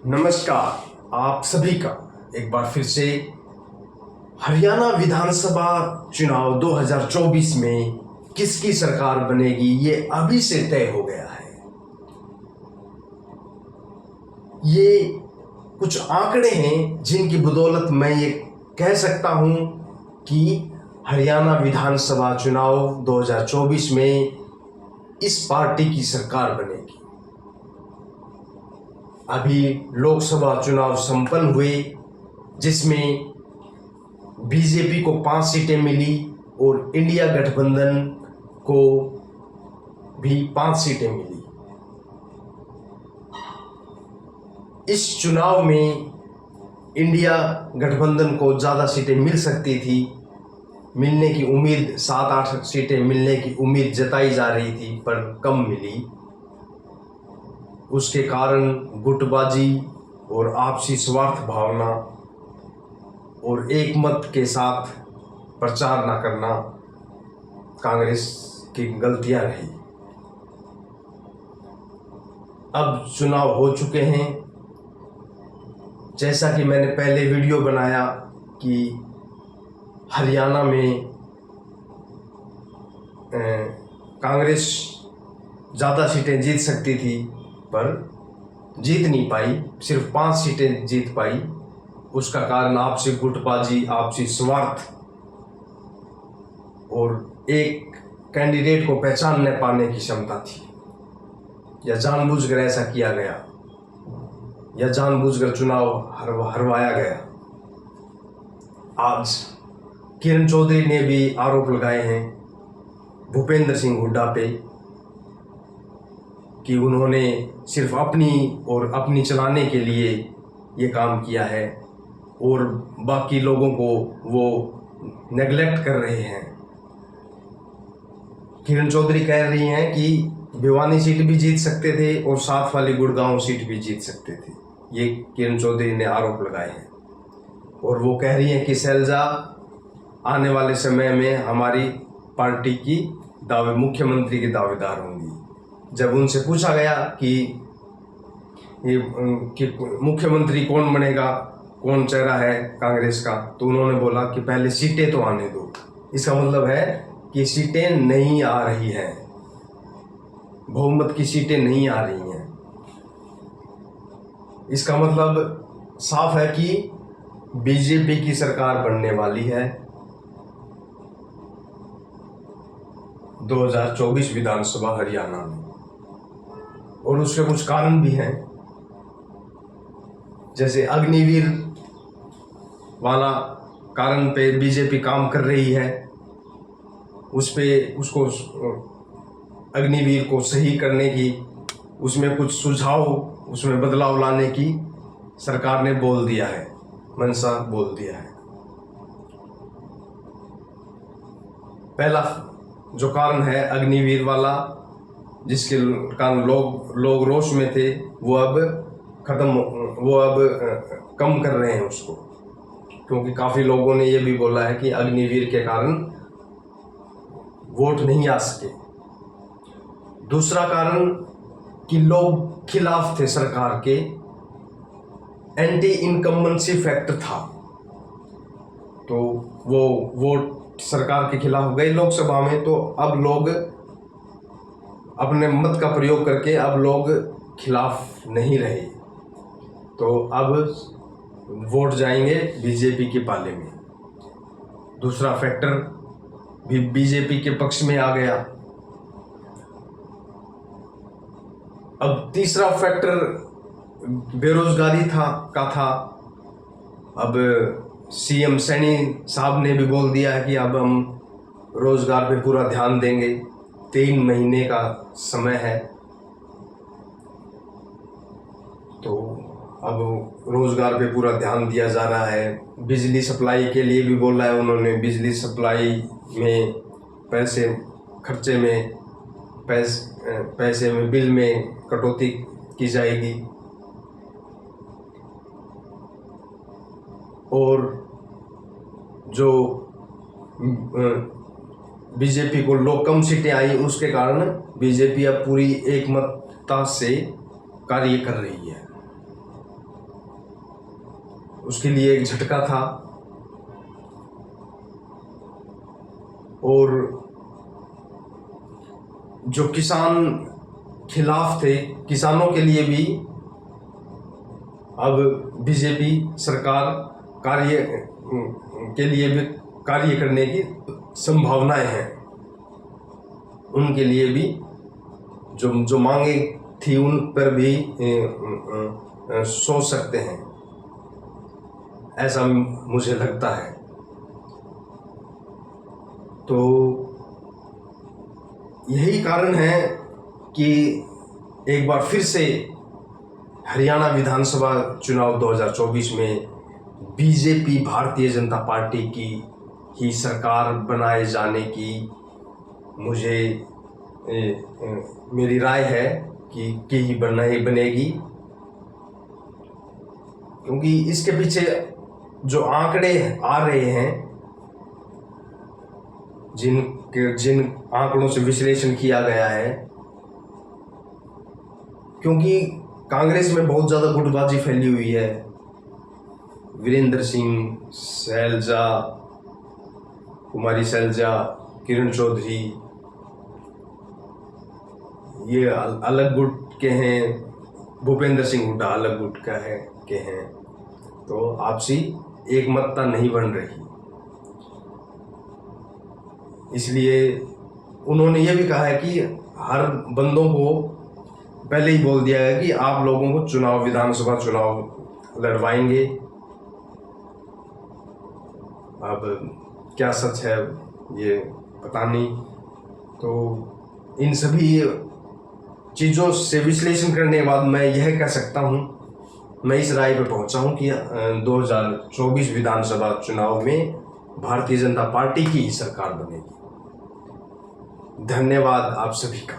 नमस्कार आप सभी का एक बार फिर से हरियाणा विधानसभा चुनाव 2024 में किसकी सरकार बनेगी ये अभी से तय हो गया है। ये कुछ आंकड़े हैं जिनकी बदौलत मैं ये कह सकता हूं कि हरियाणा विधानसभा चुनाव 2024 में इस पार्टी की सरकार बनेगी। अभी लोकसभा चुनाव संपन्न हुए जिसमें बीजेपी को 5 सीटें मिली और इंडिया गठबंधन को भी 5 सीटें मिली। इस चुनाव में इंडिया गठबंधन को ज़्यादा सीटें मिल सकती थी, मिलने की उम्मीद 7-8 सीटें मिलने की उम्मीद जताई जा रही थी पर कम मिली। उसके कारण गुटबाजी और आपसी स्वार्थ भावना और एक मत के साथ प्रचार न करना कांग्रेस की गलतियां रही। अब चुनाव हो चुके हैं। जैसा कि मैंने पहले वीडियो बनाया कि हरियाणा में कांग्रेस ज़्यादा सीटें जीत सकती थी पर जीत नहीं पाई, सिर्फ 5 सीटें जीत पाई। उसका कारण आपसी गुटबाजी, आपसी स्वार्थ और एक कैंडिडेट को पहचान न पाने की क्षमता थी, या जानबूझकर ऐसा किया गया, या जानबूझकर चुनाव हरवाया गया। आज किरण चौधरी ने भी आरोप लगाए हैं भूपेंद्र सिंह हुड्डा पे कि उन्होंने सिर्फ अपनी चलाने के लिए ये काम किया है और बाकी लोगों को वो नेगलेक्ट कर रहे हैं। किरण चौधरी कह रही हैं कि भिवानी सीट भी जीत सकते थे और साथ वाली गुड़गांव सीट भी जीत सकते थे। ये किरण चौधरी ने आरोप लगाए हैं और वो कह रही हैं कि शैलजा आने वाले समय में हमारी पार्टी की मुख्यमंत्री की दावेदार होंगी। जब उनसे पूछा गया कि मुख्यमंत्री कौन बनेगा, कौन चेहरा है कांग्रेस का, तो उन्होंने बोला कि पहले सीटें तो आने दो। इसका मतलब है कि सीटें नहीं आ रही हैं, बहुमत की सीटें नहीं आ रही हैं। इसका मतलब साफ है कि बीजेपी की सरकार बनने वाली है 2024 विधानसभा हरियाणा में, और उसके कुछ कारण भी हैं। जैसे अग्निवीर वाला कारण पे बीजेपी काम कर रही है, उसको अग्निवीर को सही करने की, उसमें कुछ सुझाव, उसमें बदलाव लाने की सरकार ने बोल दिया है, मंशा बोल दिया है। पहला जो कारण है अग्निवीर वाला, जिसके कारण लोग रोष में थे, वो अब कम कर रहे हैं उसको, क्योंकि काफ़ी लोगों ने ये भी बोला है कि अग्निवीर के कारण वोट नहीं आ सके। दूसरा कारण कि लोग खिलाफ थे सरकार के, एंटी इनकम्बेंसी फैक्टर था, तो वो वोट सरकार के खिलाफ गए लोकसभा में, तो अब लोग अपने मत का प्रयोग करके अब लोग खिलाफ नहीं रहे, तो अब वोट जाएंगे बीजेपी के पाले में। दूसरा फैक्टर भी बीजेपी के पक्ष में आ गया। अब तीसरा फैक्टर बेरोजगारी था। अब सीएम सैनी साहब ने भी बोल दिया है कि अब हम रोजगार पे पूरा ध्यान देंगे, 3 महीने का समय है, तो अब रोजगार पे पूरा ध्यान दिया जा रहा है। बिजली सप्लाई के लिए भी बोला है उन्होंने, बिजली सप्लाई में खर्चे में पैसे में बिल में कटौती की जाएगी, और जो बीजेपी को लोग कम सीटें आई, उसके कारण बीजेपी अब पूरी एकमतता से कार्य कर रही है। उसके लिए एक झटका था। और जो किसान खिलाफ थे, किसानों के लिए भी अब बीजेपी सरकार कार्य के लिए भी कार्य करने की संभावनाएं हैं। उनके लिए भी जो मांगे थी उन पर भी सोच सकते हैं, ऐसा मुझे लगता है। तो यही कारण है कि एक बार फिर से हरियाणा विधानसभा चुनाव 2024 में बीजेपी भारतीय जनता पार्टी की ही सरकार बनाए जाने की मुझे मेरी राय है कि ही बनेगी। क्योंकि इसके पीछे जो आंकड़े आ रहे हैं, जिन आंकड़ों से विश्लेषण किया गया है, क्योंकि कांग्रेस में बहुत ज़्यादा गुटबाजी फैली हुई है। वीरेंद्र सिंह, शैलजा, कुमारी शैलजा, किरण चौधरी, ये अलग गुट के हैं। भूपेंद्र सिंह हुड्डा अलग गुट के हैं। तो आपसी एकमतता नहीं बन रही। इसलिए उन्होंने ये भी कहा है कि हर बंदों को पहले ही बोल दिया है कि आप लोगों को विधानसभा चुनाव लड़वाएंगे। अब क्या सच है ये पता नहीं। तो इन सभी चीज़ों से विश्लेषण करने के बाद मैं यह कह सकता हूँ, मैं इस राय पे पहुँचा हूँ कि 2024 विधानसभा चुनाव में भारतीय जनता पार्टी की ही सरकार बनेगी। धन्यवाद आप सभी का।